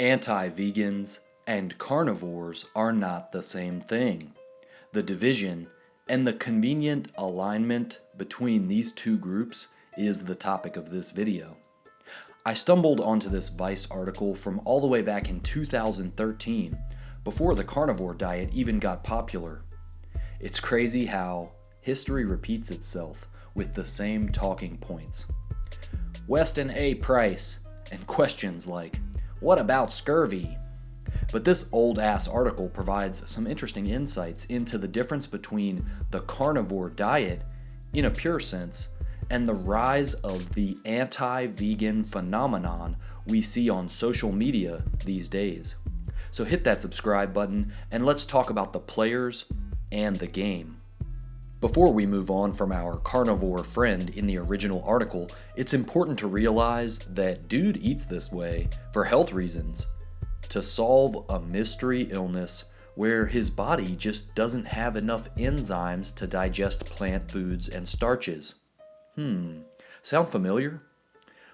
Anti-vegans and carnivores are not the same thing. The division and the convenient alignment between these two groups is the topic of this video. I stumbled onto this Vice article from all the way back in 2013, before the carnivore diet even got popular. It's crazy how history repeats itself with the same talking points. Weston A. Price, and questions like, what about scurvy? But this old-ass article provides some interesting insights into the difference between the carnivore diet, in a pure sense, and the rise of the anti-vegan phenomenon we see on social media these days. So hit that subscribe button and let's talk about the players and the game. Before we move on from our carnivore friend in the original article, it's important to realize that dude eats this way for health reasons, to solve a mystery illness where his body just doesn't have enough enzymes to digest plant foods and starches. Sound familiar?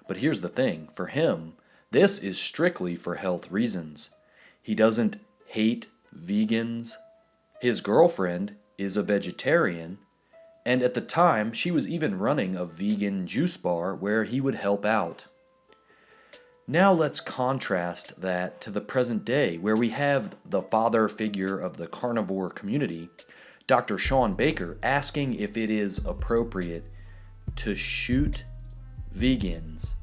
But here's the thing, for him, this is strictly for health reasons. He doesn't hate vegans. His girlfriend is a vegetarian, and at the time, she was even running a vegan juice bar where he would help out. Now let's contrast that to the present day, where we have the father figure of the carnivore community, Dr. Shawn Baker, asking if it is appropriate to shoot vegans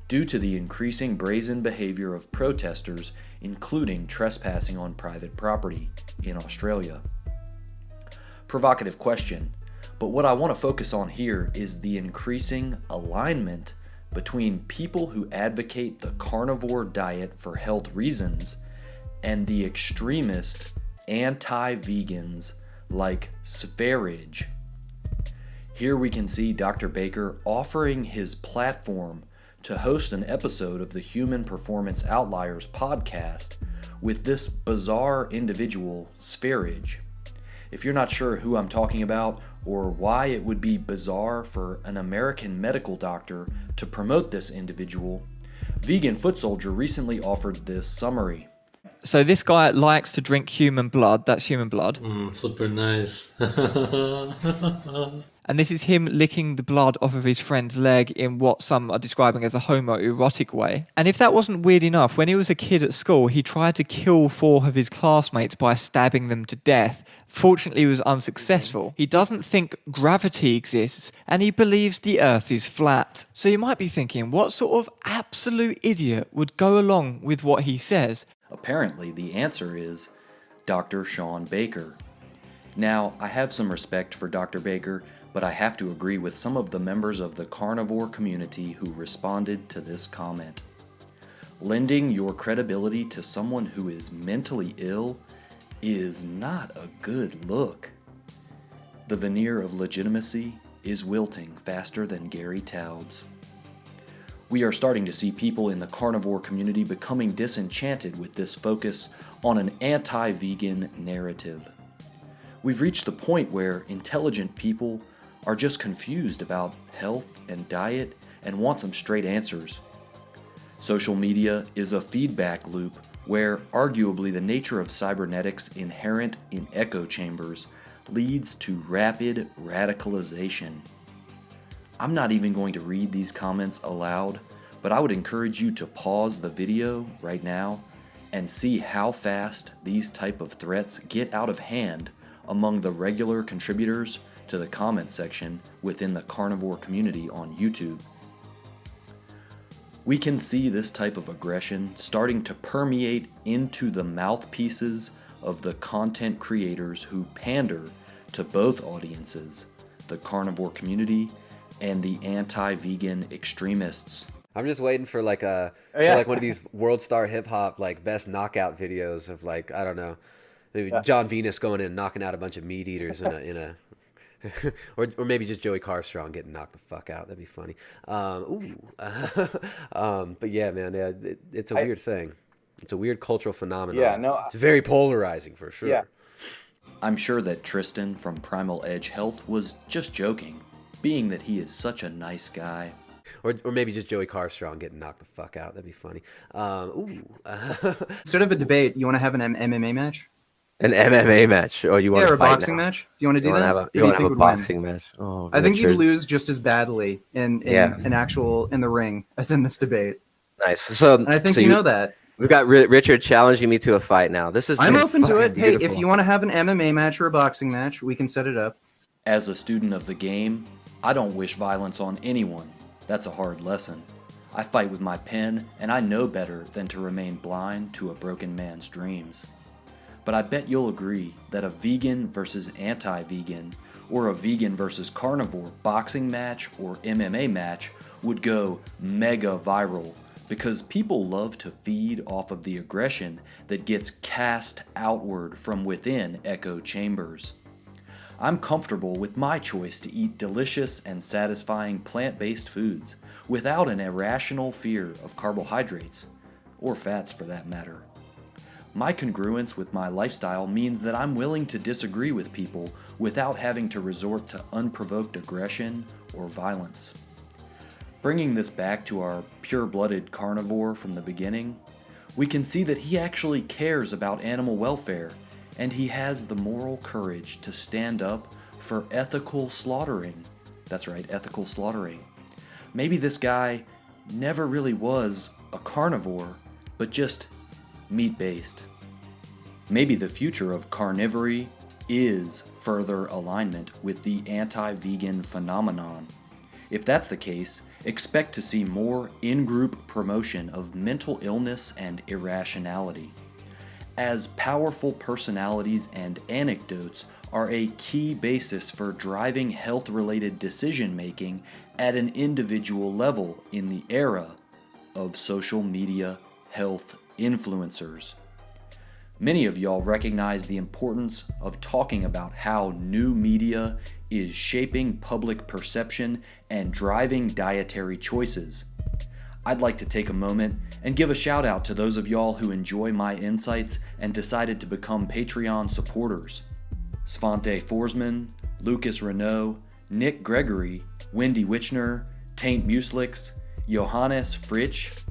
due to the increasing brazen behavior of protesters, including trespassing on private property in Australia. Provocative question, but what I want to focus on here is the increasing alignment between people who advocate the carnivore diet for health reasons and the extremist anti-vegans like Sverige. Here we can see Dr. Baker offering his platform to host an episode of the Human Performance Outliers podcast with this bizarre individual, Sverige. If you're not sure who I'm talking about or why it would be bizarre for an American medical doctor to promote this individual, Vegan Foot Soldier recently offered this summary. So this guy likes to drink human blood. That's human blood. Super nice. And this is him licking the blood off of his friend's leg in what some are describing as a homoerotic way. And if that wasn't weird enough, when he was a kid at school, he tried to kill 4 of his classmates by stabbing them to death. Fortunately, he was unsuccessful. He doesn't think gravity exists, and he believes the Earth is flat. So you might be thinking, what sort of absolute idiot would go along with what he says? Apparently, the answer is Dr. Shawn Baker. Now, I have some respect for Dr. Baker, but I have to agree with some of the members of the carnivore community who responded to this comment. Lending your credibility to someone who is mentally ill is not a good look. The veneer of legitimacy is wilting faster than Gary Taubes. We are starting to see people in the carnivore community becoming disenchanted with this focus on an anti-vegan narrative. We've reached the point where intelligent people are just confused about health and diet and want some straight answers. Social media is a feedback loop where arguably the nature of cybernetics inherent in echo chambers leads to rapid radicalization. I'm not even going to read these comments aloud, but I would encourage you to pause the video right now and see how fast these type of threats get out of hand among the regular contributors to the comment section within the carnivore community on YouTube. We can see this type of aggression starting to permeate into the mouthpieces of the content creators who pander to both audiences, the carnivore community and the anti-vegan extremists. I'm just waiting for like for like one of these World Star Hip Hop like best knockout videos of like, I don't know, maybe John Venus going in and knocking out a bunch of meat eaters in a or maybe just Joey Carstrong getting knocked the fuck out. That'd be funny. But yeah, man, it's a weird thing. It's a weird cultural phenomenon. Yeah, no, it's very polarizing for sure. Yeah. I'm sure that Tristan from Primal Edge Health was just joking, being that he is such a nice guy. or maybe just Joey Carstrong getting knocked the fuck out. That'd be funny. Instead of a debate, you want to have an MMA match? An MMA match, or you want Yeah, to or a fight boxing now? match? Do you want to do You want to that? have Who a do you have think a would win? boxing match? Oh, I think you'd Richard. lose just as badly in the ring as in this debate. Nice. So, And I think so you know that. We've got Richard challenging me to a fight now. This is. I'm open to it. Hey, Beautiful. if you want to have an MMA match or a boxing match, we can set it up. As a student of the game, I don't wish violence on anyone. That's a hard lesson. I fight with my pen, and I know better than to remain blind to a broken man's dreams. But I bet you'll agree that a vegan versus anti-vegan, or a vegan versus carnivore boxing match or MMA match would go mega viral, because people love to feed off of the aggression that gets cast outward from within echo chambers. I'm comfortable with my choice to eat delicious and satisfying plant-based foods without an irrational fear of carbohydrates, or fats for that matter. My congruence with my lifestyle means that I'm willing to disagree with people without having to resort to unprovoked aggression or violence. Bringing this back to our pure-blooded carnivore from the beginning, we can see that he actually cares about animal welfare, and he has the moral courage to stand up for ethical slaughtering. That's right, ethical slaughtering. Maybe this guy never really was a carnivore, but just meat-based. Maybe the future of carnivory is further alignment with the anti-vegan phenomenon. If that's the case, expect to see more in-group promotion of mental illness and irrationality, as powerful personalities and anecdotes are a key basis for driving health-related decision-making at an individual level in the era of social media health influencers. Many of y'all recognize the importance of talking about how new media is shaping public perception and driving dietary choices. I'd like to take a moment and give a shout out to those of y'all who enjoy my insights and decided to become Patreon supporters. Svante Forsman, Lucas Renault, Nick Gregory, Wendy Witchner, Taint Muslix, Johannes Fritsch,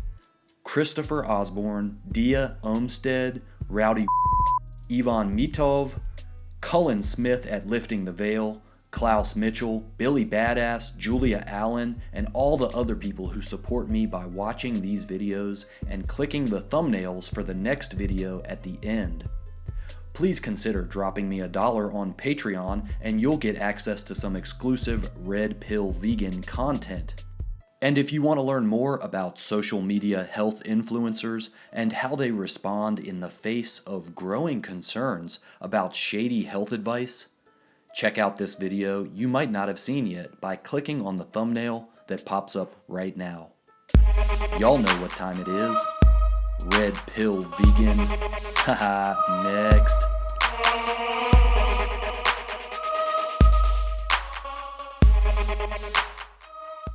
Christopher Osborne, Dia Olmsted, Rowdy Ivan Mitov, Cullen Smith at Lifting the Veil, Klaus Mitchell, Billy Badass, Julia Allen, and all the other people who support me by watching these videos and clicking the thumbnails for the next video at the end. Please consider dropping me $1 on Patreon and you'll get access to some exclusive Red Pill Vegan content. And if you want to learn more about social media health influencers and how they respond in the face of growing concerns about shady health advice, check out this video you might not have seen yet by clicking on the thumbnail that pops up right now. Y'all know what time it is. Red Pill Vegan. Haha, next.